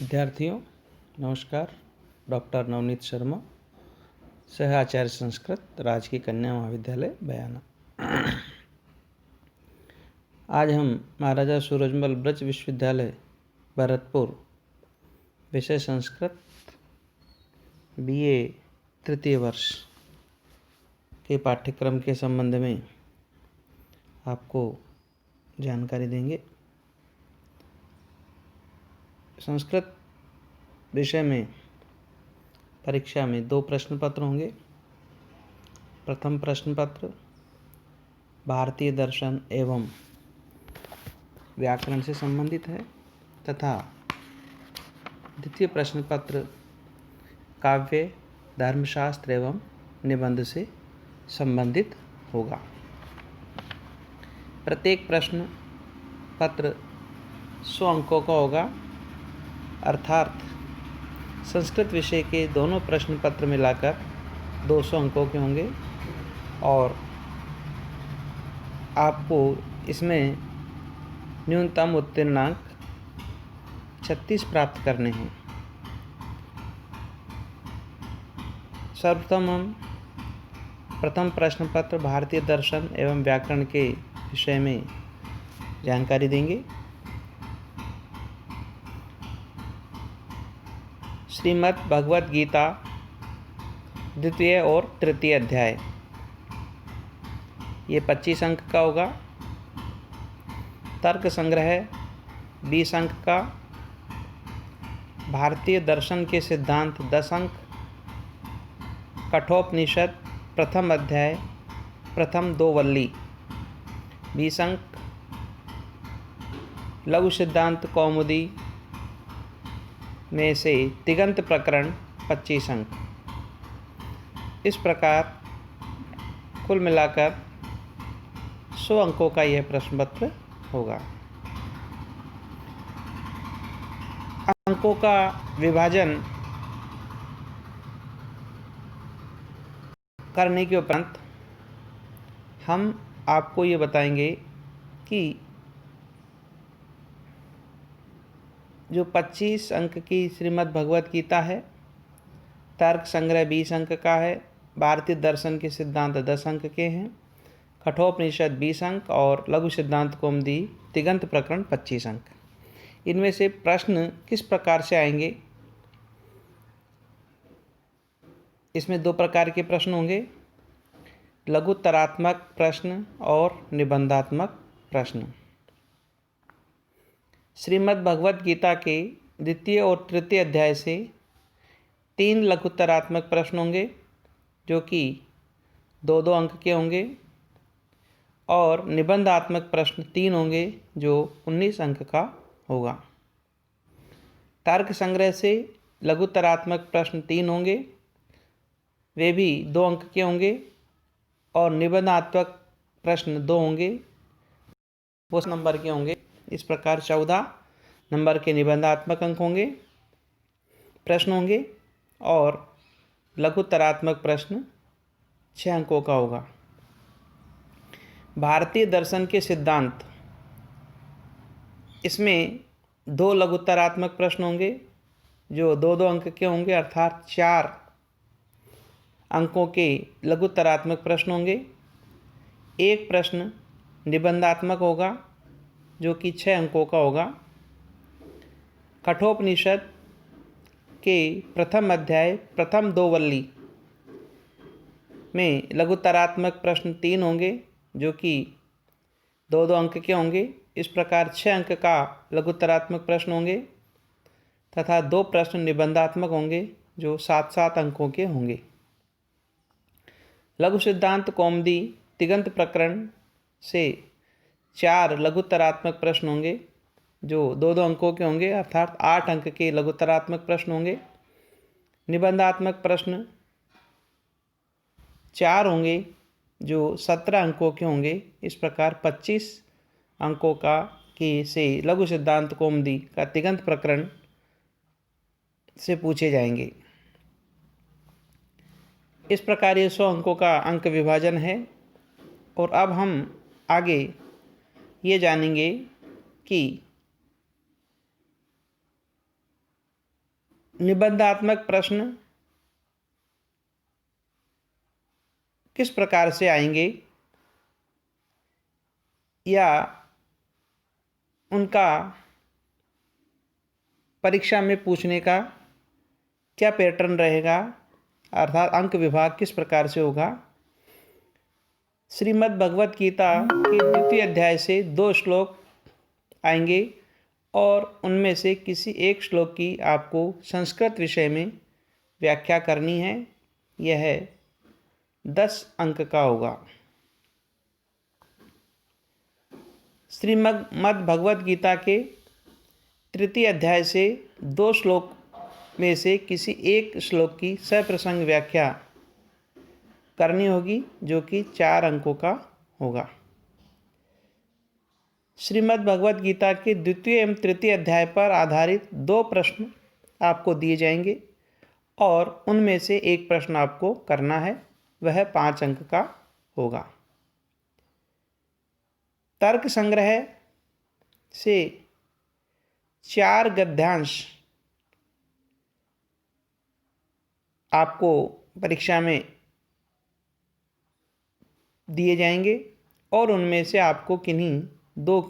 विद्यार्थियों नमस्कार। डॉक्टर नवनीत शर्मा, सह आचार्य संस्कृत, राजकीय कन्या महाविद्यालय बयाना। आज हम महाराजा सूरजमल ब्रज विश्वविद्यालय भरतपुर, विषय संस्कृत, BA तृतीय वर्ष के पाठ्यक्रम के संबंध में आपको जानकारी देंगे। संस्कृत विषय में परीक्षा में 2 प्रश्न पत्र होंगे। प्रथम प्रश्न पत्र भारतीय दर्शन एवं व्याकरण से संबंधित है तथा द्वितीय प्रश्न पत्र काव्य, धर्मशास्त्र एवं निबंध से संबंधित होगा। प्रत्येक प्रश्न पत्र 100 अंकों का होगा, अर्थात संस्कृत विषय के दोनों प्रश्न पत्र मिलाकर 200 अंकों के होंगे और आपको इसमें न्यूनतम उत्तीर्णांक 36 प्राप्त करने हैं। सर्वप्रथम हम प्रथम प्रश्न पत्र भारतीय दर्शन एवं व्याकरण के विषय में जानकारी देंगे। श्रीमद् भगवद गीता द्वितीय और तृतीय अध्याय, ये 25 अंक का होगा। तर्क संग्रह 20 अंक का। भारतीय दर्शन के सिद्धांत 10 अंक। कठोपनिषद प्रथम अध्याय प्रथम 2 वल्ली 20 अंक। लघु सिद्धांत कौमुदी में से तिगंत प्रकरण 25 अंक। इस प्रकार कुल मिलाकर 100 अंकों का यह प्रश्न पत्र होगा। अंकों का विभाजन करने के उपरांत हम आपको ये बताएंगे कि जो 25 अंक की श्रीमद् भगवद गीता है, तर्क संग्रह 20 अंक का है, भारतीय दर्शन के सिद्धांत 10 अंक के हैं, कठोपनिषद 20 अंक और लघु सिद्धांत कौमुदी तिगंत प्रकरण 25 अंक। इनमें से प्रश्न किस प्रकार से आएंगे? इसमें 2 प्रकार के प्रश्न होंगे, लघुत्तरात्मक प्रश्न और निबंधात्मक प्रश्न। श्रीमद् भगवद गीता के द्वितीय और तृतीय अध्याय से 3 लघुत्तरात्मक प्रश्न होंगे जो कि 2-2 अंक के होंगे और निबंधात्मक प्रश्न 3 होंगे जो 19 अंक का होगा। तर्क संग्रह से लघुत्तरात्मक प्रश्न 3 होंगे, वे भी 2 अंक के होंगे और निबंधात्मक प्रश्न 2 होंगे, वो नंबर के होंगे। इस प्रकार 14 नंबर के निबंधात्मक अंक होंगे, प्रश्न होंगे और लघुत्तरात्मक प्रश्न 6 अंकों का होगा। भारतीय दर्शन के सिद्धांत, इसमें 2 लघुत्तरात्मक प्रश्न होंगे जो 2-2 अंक के होंगे, अर्थात 4 अंकों के लघुत्तरात्मक प्रश्न होंगे। एक प्रश्न निबंधात्मक होगा जो कि 6 अंकों का होगा। कठोपनिषद के प्रथम अध्याय प्रथम 2 वल्ली में लघुत्तरात्मक प्रश्न 3 होंगे जो कि 2-2 अंक के होंगे। इस प्रकार 6 अंक का लघुत्तरात्मक प्रश्न होंगे तथा 2 प्रश्न निबंधात्मक होंगे जो 7-7 अंकों के होंगे। लघु सिद्धांत कौमुदी तिगंत प्रकरण से 4 लघुत्तरात्मक प्रश्न होंगे जो 2-2 अंकों के होंगे, अर्थात 8 अंक के लघुत्तरात्मक प्रश्न होंगे। निबंधात्मक प्रश्न 4 होंगे जो 17 अंकों के होंगे। इस प्रकार 25 अंकों का से लघु सिद्धांत कौमुदी का तिगंत प्रकरण से पूछे जाएंगे। इस प्रकार ये 100 अंकों का अंक विभाजन है। और अब हम आगे ये जानेंगे कि निबंधात्मक प्रश्न किस प्रकार से आएंगे या उनका परीक्षा में पूछने का क्या पैटर्न रहेगा, अर्थात अंक विभाग किस प्रकार से होगा। श्रीमद् भगवत गीता के द्वितीय अध्याय से 2 श्लोक आएंगे और उनमें से किसी एक श्लोक की आपको संस्कृत विषय में व्याख्या करनी है। यह 10 अंक का होगा। श्रीमद् भगवत गीता के तृतीय अध्याय से 2 श्लोक में से किसी एक श्लोक की सप्रसंग व्याख्या करनी होगी, जो कि 4 अंकों का होगा। श्रीमद् भगवत गीता के द्वितीय एवं तृतीय अध्याय पर आधारित 2 प्रश्न आपको दिए जाएंगे और उनमें से एक प्रश्न आपको करना है, वह 5 अंक का होगा। तर्क संग्रह से 4 गद्यांश आपको परीक्षा में दिए जाएंगे और उनमें से आपको किन्हीं 2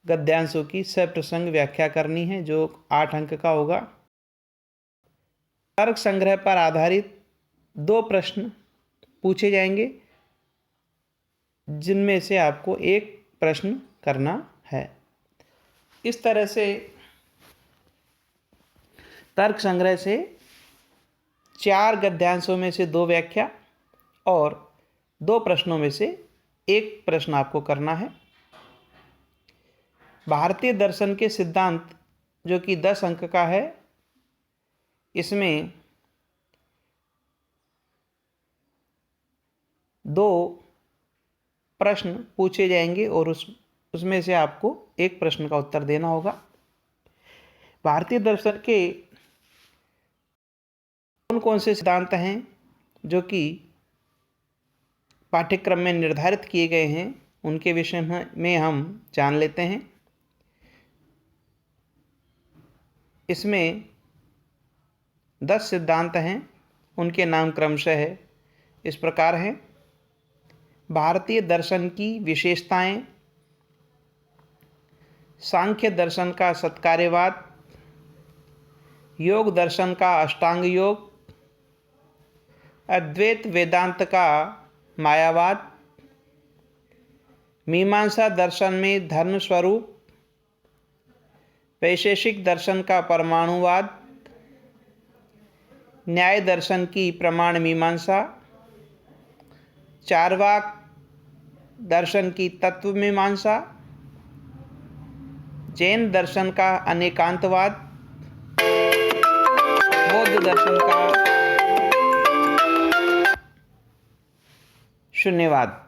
गद्यांशों की सप्रसंग व्याख्या करनी है, जो 8 अंक का होगा। तर्क संग्रह पर आधारित 2 प्रश्न पूछे जाएंगे, जिनमें से आपको एक प्रश्न करना है। इस तरह से तर्क संग्रह से 4 गद्यांशों में से 2 व्याख्या और 2 प्रश्नों में से एक प्रश्न आपको करना है। भारतीय दर्शन के सिद्धांत, जो कि 10 अंक का है, इसमें 2 प्रश्न पूछे जाएंगे और उसमें से आपको एक प्रश्न का उत्तर देना होगा। भारतीय दर्शन के कौन से सिद्धांत हैं जो कि पाठ्यक्रम में निर्धारित किए गए हैं, उनके विषय में हम जान लेते हैं। इसमें 10 सिद्धांत हैं, उनके नाम क्रमशः इस प्रकार हैं। भारतीय दर्शन की विशेषताएं, सांख्य दर्शन का सत्कार्यवाद, योग दर्शन का अष्टांग योग, अद्वैत वेदांत का मायावाद, मीमांसा दर्शन में धर्म स्वरूप, वैशेषिक दर्शन का परमाणुवाद, न्याय दर्शन की प्रमाण मीमांसा, चार्वाक दर्शन की तत्व मीमांसा, जैन दर्शन का अनेकांतवाद, बौद्ध दर्शन का शून्यवाद।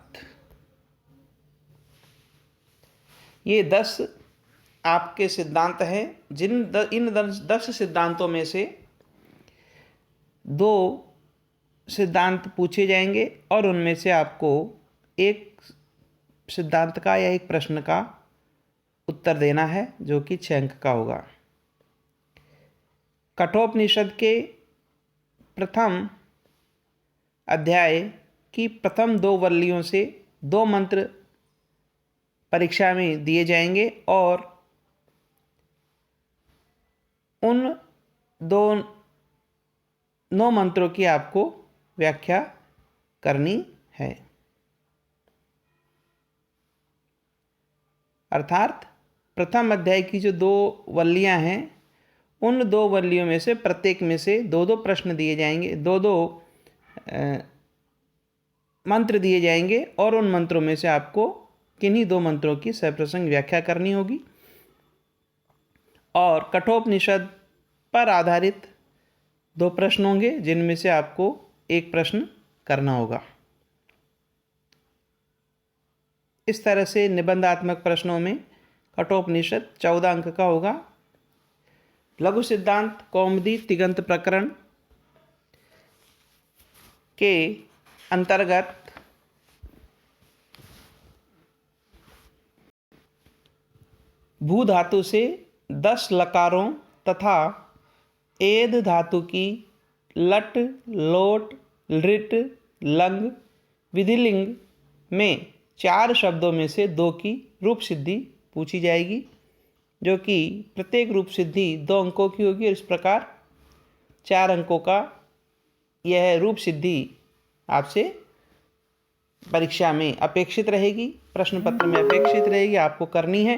ये 10 आपके सिद्धांत हैं, इन 10 सिद्धांतों में से 2 सिद्धांत पूछे जाएंगे और उनमें से आपको एक सिद्धांत का या एक प्रश्न का उत्तर देना है, जो कि 6 अंक का होगा। कठोपनिषद के प्रथम अध्याय की प्रथम 2 वल्लियों से 2 मंत्र परीक्षा में दिए जाएंगे और उन 9 मंत्रों की आपको व्याख्या करनी है। अर्थात प्रथम अध्याय की जो 2 वल्लियां हैं, उन 2 वल्लियों में से प्रत्येक में से 2-2 प्रश्न दिए जाएंगे, 2-2 मंत्र दिए जाएंगे और उन मंत्रों में से आपको किन्हीं 2 मंत्रों की सप्रसंग व्याख्या करनी होगी। और कठोपनिषद पर आधारित 2 प्रश्न होंगे, जिनमें से आपको एक प्रश्न करना होगा। इस तरह से निबंधात्मक प्रश्नों में कठोपनिषद 14 अंक का होगा। लघु सिद्धांत कौमुदी तिगंत प्रकरण के अंतर्गत भू धातु से 10 लकारों तथा एद धातु की लट, लोट, लृट, लंग, विधिलिंग में 4 शब्दों में से 2 की रूप सिद्धि पूछी जाएगी, जो कि प्रत्येक रूप सिद्धि 2 अंकों की होगी। और इस प्रकार 4 अंकों का यह रूप सिद्धि आपसे परीक्षा में अपेक्षित रहेगी, प्रश्न पत्र में अपेक्षित रहेगी, आपको करनी है।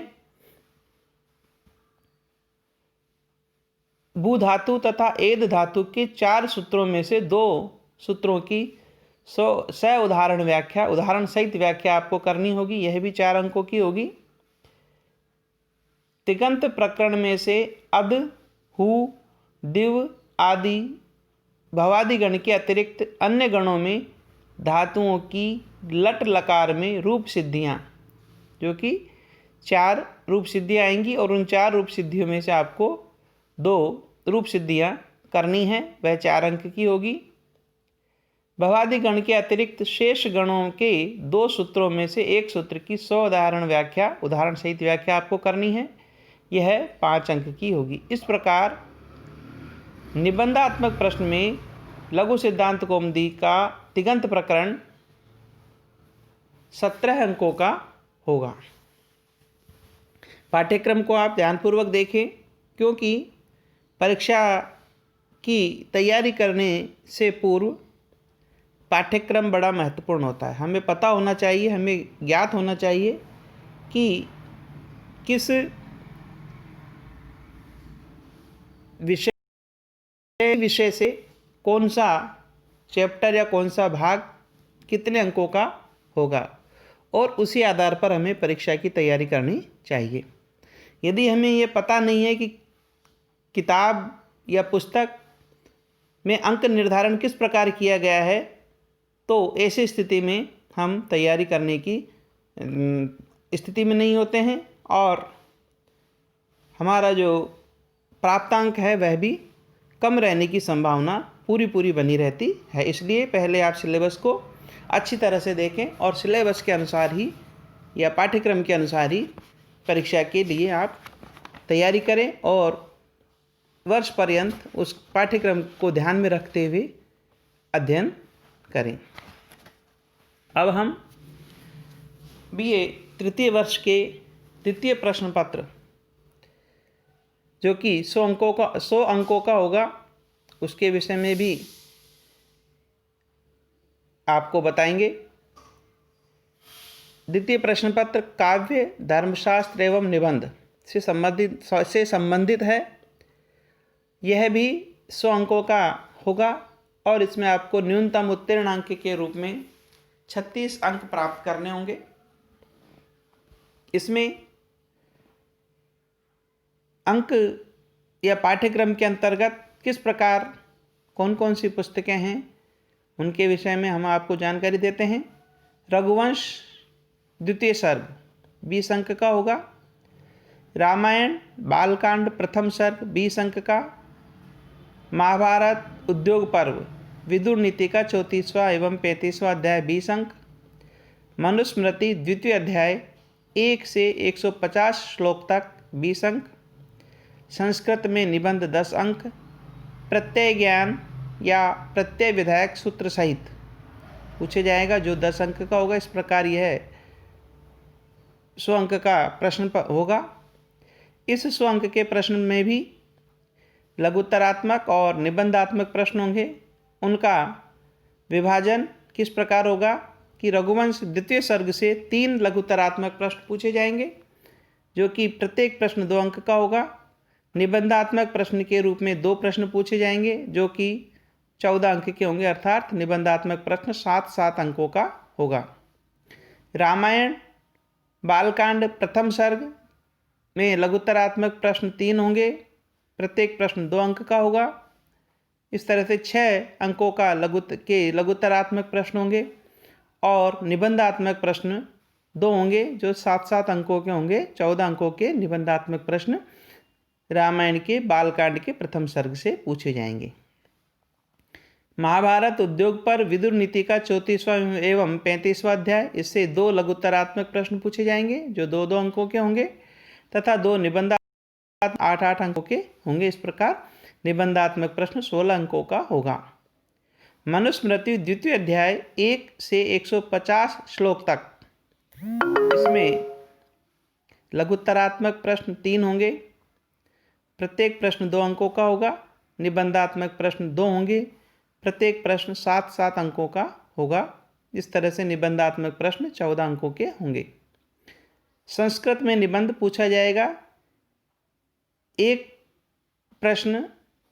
भू धातु तथा एद धातु के 4 सूत्रों में से 2 सूत्रों की उदाहरण व्याख्या, उदाहरण सहित व्याख्या आपको करनी होगी। यह भी 4 अंकों की होगी। तिगंत प्रकरण में से अद, हु, दिव आदि भवादि गण के अतिरिक्त अन्य गणों में धातुओं की लट लकार में रूप सिद्धियाँ, जो कि 4 रूप सिद्धियाँ आएंगी और उन 4 रूप सिद्धियों में से आपको 2 रूप सिद्धियाँ करनी है, वह 4 अंक की होगी। भवादि गण के अतिरिक्त शेष गणों के 2 सूत्रों में से 1 सूत्र की उदाहरण व्याख्या, उदाहरण सहित व्याख्या आपको करनी है, यह 5 अंक की होगी। इस प्रकार निबंधात्मक प्रश्न में लघु सिद्धांत कौमुदी का तिगंत प्रकरण 17 अंकों का होगा। पाठ्यक्रम को आप ध्यानपूर्वक देखें, क्योंकि परीक्षा की तैयारी करने से पूर्व पाठ्यक्रम बड़ा महत्वपूर्ण होता है। हमें पता होना चाहिए, हमें ज्ञात होना चाहिए कि किस विषय से कौन सा चैप्टर या कौन सा भाग कितने अंकों का होगा, और उसी आधार पर हमें परीक्षा की तैयारी करनी चाहिए। यदि हमें ये पता नहीं है कि किताब या पुस्तक में अंक निर्धारण किस प्रकार किया गया है, तो ऐसी स्थिति में हम तैयारी करने की स्थिति में नहीं होते हैं और हमारा जो प्राप्तांक है वह भी कम रहने की संभावना पूरी बनी रहती है। इसलिए पहले आप सिलेबस को अच्छी तरह से देखें और सिलेबस के अनुसार ही या पाठ्यक्रम के अनुसार ही परीक्षा के लिए आप तैयारी करें और वर्ष पर्यंत उस पाठ्यक्रम को ध्यान में रखते हुए अध्ययन करें। अब हम BA तृतीय वर्ष के द्वितीय प्रश्न पत्र, जो कि 100 अंकों का होगा, उसके विषय में भी आपको बताएंगे। द्वितीय प्रश्न पत्र काव्य, धर्मशास्त्र एवं निबंध से संबंधित है। यह भी 100 अंकों का होगा और इसमें आपको न्यूनतम उत्तीर्ण अंक के रूप में 36 अंक प्राप्त करने होंगे। इसमें अंक या पाठ्यक्रम के अंतर्गत किस प्रकार कौन कौन सी पुस्तकें हैं उनके विषय में हम आपको जानकारी देते हैं। रघुवंश द्वितीय सर्ग 20 अंक का होगा। रामायण बालकांड प्रथम सर्ग 20 अंक का। महाभारत उद्योग पर्व विदुर नीति का 34वां एवं 35वां अध्याय 20 अंक। मनुस्मृति द्वितीय अध्याय 1 से 150 श्लोक तक 20 अंक। संस्कृत में निबंध 10 अंक। प्रत्यय ज्ञान या प्रत्यय विधायक सूत्र सहित पूछे जाएगा, जो 10 अंक का होगा। इस प्रकार यह 100 अंक का प्रश्न होगा। इस 100 अंक के प्रश्न में भी लघुत्तरात्मक और निबंधात्मक प्रश्न होंगे। उनका विभाजन किस प्रकार होगा कि रघुवंश द्वितीय सर्ग से 3 लघुत्तरात्मक प्रश्न पूछे जाएंगे, जो कि प्रत्येक प्रश्न 2 अंक का होगा। निबंधात्मक प्रश्न के रूप में 2 प्रश्न पूछे जाएंगे, जो कि 14 अंक के होंगे, अर्थात निबंधात्मक प्रश्न 7 अंकों का होगा। रामायण बालकांड प्रथम सर्ग में लघुत्तरात्मक प्रश्न 3 होंगे, प्रत्येक प्रश्न 2 अंक का होगा। इस तरह से 6 अंकों का लघुत्तरात्मक प्रश्न होंगे और निबंधात्मक प्रश्न 2 होंगे, जो 7 अंकों के होंगे। 14 अंकों के निबंधात्मक प्रश्न रामायण के बालकांड के प्रथम सर्ग से पूछे जाएंगे। महाभारत उद्योग पर विदुर नीति का 34वां एवं 35वां अध्याय, इससे 2 लघुत्तरात्मक प्रश्न पूछे जाएंगे, जो 2 अंकों के होंगे, तथा 2 निबंधात्मक 8 अंकों के होंगे। इस प्रकार निबंधात्मक प्रश्न 16 अंकों का होगा। मनुस्मृति द्वितीय अध्याय 1 से 150 श्लोक तक, इसमें लघुत्तरात्मक प्रश्न 3 होंगे, प्रत्येक प्रश्न 2 अंकों का होगा। निबंधात्मक प्रश्न 2 होंगे, प्रत्येक प्रश्न 7-7 अंकों का होगा। इस तरह से निबंधात्मक प्रश्न 14 अंकों के होंगे। संस्कृत में निबंध पूछा जाएगा। एक प्रश्न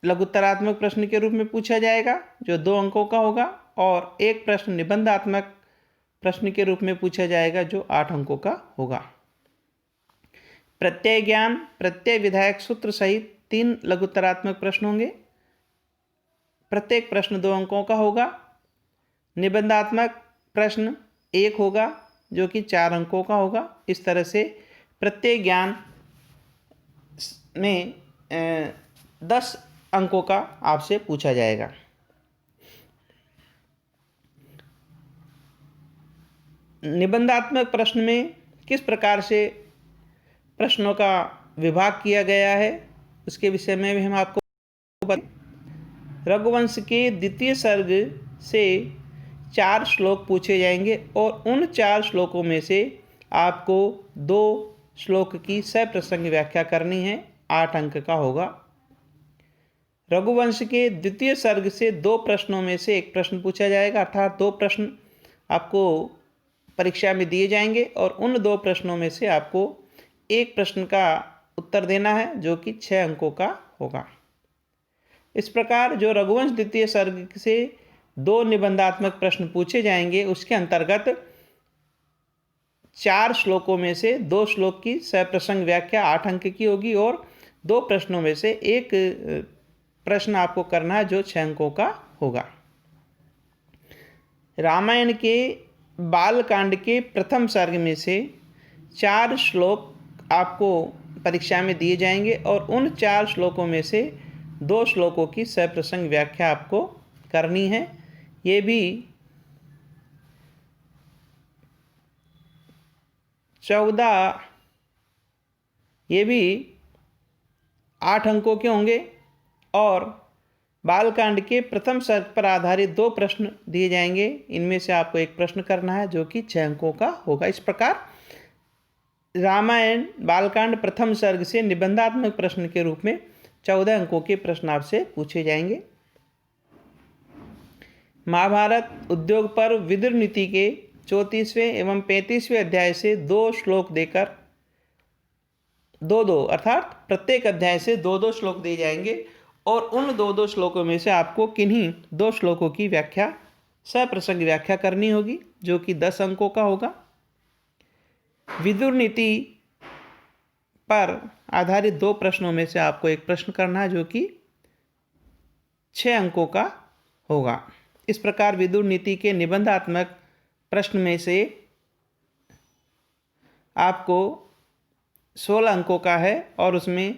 लघुत्तरात्मक प्रश्न के रूप में पूछा जाएगा जो 2 अंकों का होगा, और एक प्रश्न निबंधात्मक प्रश्न के रूप में पूछा जाएगा जो 8 अंकों का होगा। प्रत्यय ज्ञान, प्रत्यय विधायक सूत्र सहित 3 लघुत्तरात्मक प्रश्न होंगे, प्रत्येक प्रश्न 2 अंकों का होगा। निबंधात्मक प्रश्न 1 होगा जो कि 4 अंकों का होगा। इस तरह से प्रत्यय ज्ञान में 10 अंकों का आपसे पूछा जाएगा। निबंधात्मक प्रश्न में किस प्रकार से प्रश्नों का विभाग किया गया है उसके विषय में भी हम आपको बताएं। रघुवंश के द्वितीय सर्ग से 4 श्लोक पूछे जाएंगे और उन 4 श्लोकों में से आपको 2 श्लोक की सप्रसंग व्याख्या करनी है। 8 अंक का होगा। रघुवंश के द्वितीय सर्ग से 2 प्रश्नों में से एक प्रश्न पूछा जाएगा, अर्थात 2 प्रश्न आपको परीक्षा में दिए जाएंगे और उन 2 प्रश्नों में से आपको एक प्रश्न का उत्तर देना है जो कि 6 अंकों का होगा। इस प्रकार जो रघुवंश द्वितीय सर्ग से 2 निबंधात्मक प्रश्न पूछे जाएंगे उसके अंतर्गत 4 श्लोकों में से 2 श्लोक की सप्रसंग व्याख्या 8 अंक की होगी और 2 प्रश्नों में से एक प्रश्न आपको करना है जो 6 अंकों का होगा। रामायण के बालकांड के प्रथम सर्ग में से 4 श्लोक आपको परीक्षा में दिए जाएंगे और उन 4 श्लोकों में से 2 श्लोकों की सप्रसंग व्याख्या आपको करनी है। ये भी 8 अंकों के होंगे और बालकांड के प्रथम सर्ग पर आधारित 2 प्रश्न दिए जाएंगे। इनमें से आपको एक प्रश्न करना है जो कि 6 अंकों का होगा। इस प्रकार रामायण बालकांड प्रथम सर्ग से निबंधात्मक प्रश्न के रूप में 14 अंकों के प्रश्न आपसे पूछे जाएंगे। महाभारत उद्योग पर्व विदुर नीति के 34वें एवं 35वें अध्याय से 2 श्लोक देकर 2-2 अर्थात प्रत्येक अध्याय से 2-2 श्लोक दिए जाएंगे और उन 2-2 श्लोकों में से आपको किन्हीं 2 श्लोकों की व्याख्या सप्रसंग व्याख्या करनी होगी जो कि 10 अंकों का होगा। विदुर नीति पर आधारित 2 प्रश्नों में से आपको एक प्रश्न करना है जो कि 6 अंकों का होगा। इस प्रकार विदुर नीति के निबंधात्मक प्रश्न में से आपको 16 अंकों का है और उसमें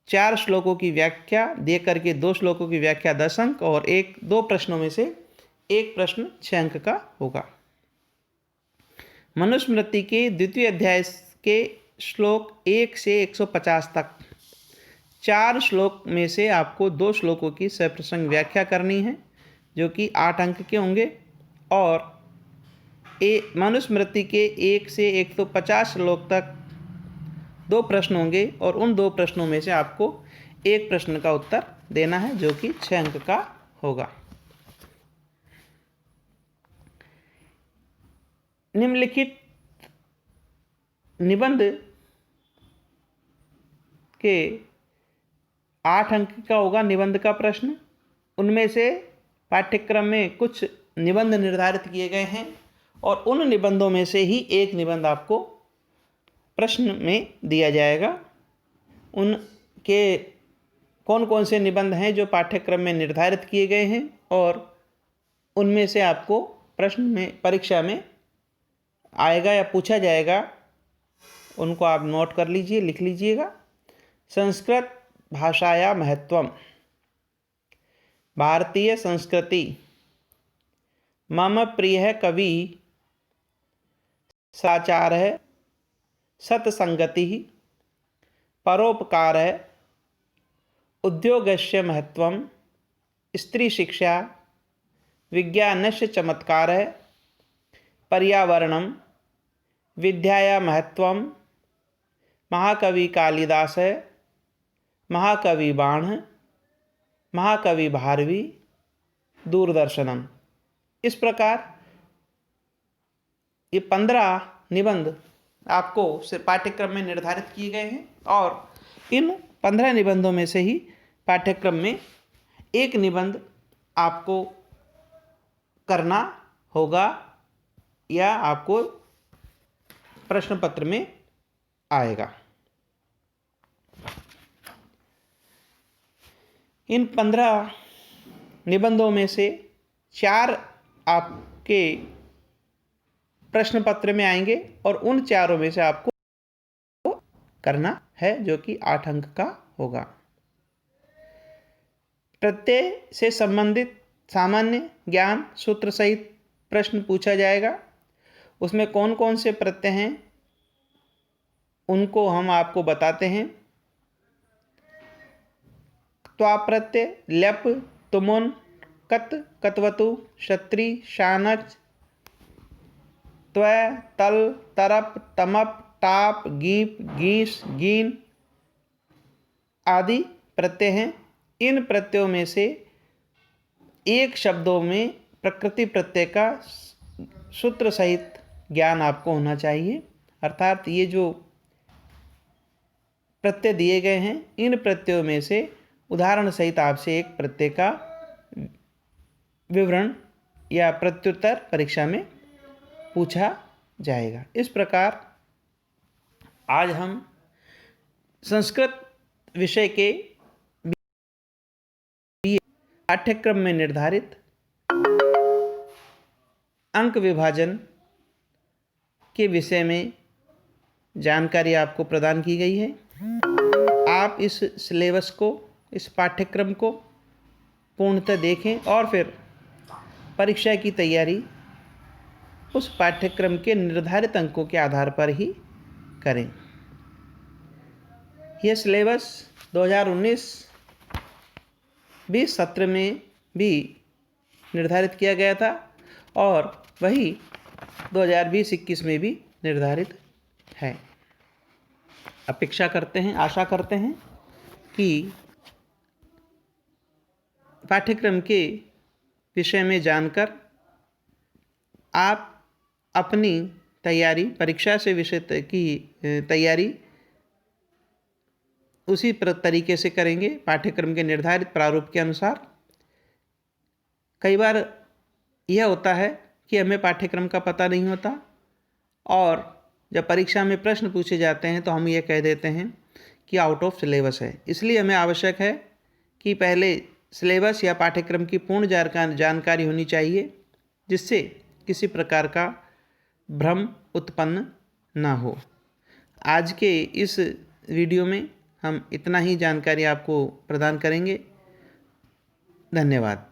4 श्लोकों की व्याख्या दे करके 2 श्लोकों की व्याख्या 10 अंक और 2 प्रश्नों में से एक प्रश्न 6 अंक का होगा। मनुस्मृति के द्वितीय अध्याय के श्लोक 1 से 150 तक 4 श्लोक में से आपको 2 श्लोकों की सप्रसंग व्याख्या करनी है जो कि 8 अंक के होंगे और मनुस्मृति के 1 से 150 श्लोक तक 2 प्रश्न होंगे और उन 2 प्रश्नों में से आपको एक प्रश्न का उत्तर देना है जो कि 6 अंक का होगा। निम्नलिखित निबंध के 8 अंक का होगा निबंध का प्रश्न। उनमें से पाठ्यक्रम में कुछ निबंध निर्धारित किए गए हैं और उन निबंधों में से ही एक निबंध आपको प्रश्न में दिया जाएगा। उनके कौन कौन से निबंध हैं जो पाठ्यक्रम में निर्धारित किए गए हैं और उनमें से आपको प्रश्न में परीक्षा में आएगा या पूछा जाएगा, उनको आप नोट कर लीजिए, लिख लीजिएगा। संस्कृत भाषाया महत्वम, भारतीय संस्कृति, मम प्रिय कवि, साचार है, सत्संगति, परोपकार है, उद्योगस्य महत्वं, स्त्रीशिक्षा, विज्ञानस्य चमत्कारः, पर्यावरणं, विद्यायाः महत्वं, महाकवि कालिदासः, महाकवि बाणः, महाकवि भारवी, दूरदर्शनम। इस प्रकार ये 15 निबंध आपको पाठ्यक्रम में निर्धारित किए गए हैं और इन 15 निबंधों में से ही पाठ्यक्रम में एक निबंध आपको करना होगा या आपको प्रश्न पत्र में आएगा। इन 15 निबंधों में से 4 आपके प्रश्न पत्र में आएंगे और उन 4 में से आपको करना है, जो कि 8 अंक का होगा। प्रत्यय से संबंधित सामान्य ज्ञान सूत्र सहित प्रश्न पूछा जाएगा। उसमें कौन कौन से प्रत्यय हैं उनको हम आपको बताते हैं। त्वा प्रत्यय, ल्यप, तुमुन, कत, कतवतु, क्षत्री, शानच, त्व, तल, तरप, तमप, टाप, गीप, गीस, गीन आदि प्रत्यय हैं। इन प्रत्ययों में से एक शब्दों में प्रकृति प्रत्यय का सूत्र सहित ज्ञान आपको होना चाहिए। अर्थात ये जो प्रत्यय दिए गए हैं, इन प्रत्ययों में से उदाहरण सहित आपसे एक प्रत्यय का विवरण या प्रत्युत्तर परीक्षा में पूछा जाएगा। इस प्रकार आज हम संस्कृत विषय के पाठ्यक्रम में निर्धारित अंक विभाजन के विषय में जानकारी आपको प्रदान की गई है। आप इस सिलेबस को, इस पाठ्यक्रम को पूर्णतः देखें और फिर परीक्षा की तैयारी उस पाठ्यक्रम के निर्धारित अंकों के आधार पर ही करें। यह सिलेबस 2019-20 सत्र में भी निर्धारित किया गया था और वही 2020-21 में भी निर्धारित है। अपेक्षा करते हैं, आशा करते हैं कि पाठ्यक्रम के विषय में जानकर आप अपनी तैयारी, परीक्षा से विषय की तैयारी उसी तरीके से करेंगे, पाठ्यक्रम के निर्धारित प्रारूप के अनुसार। कई बार यह होता है कि हमें पाठ्यक्रम का पता नहीं होता और जब परीक्षा में प्रश्न पूछे जाते हैं तो हम ये कह देते हैं कि आउट ऑफ सिलेबस है। इसलिए हमें आवश्यक है कि पहले सिलेबस या पाठ्यक्रम की पूर्ण जानकारी होनी चाहिए, जिससे किसी प्रकार का भ्रम उत्पन्न ना हो। आज के इस वीडियो में हम इतना ही जानकारी आपको प्रदान करेंगे। धन्यवाद।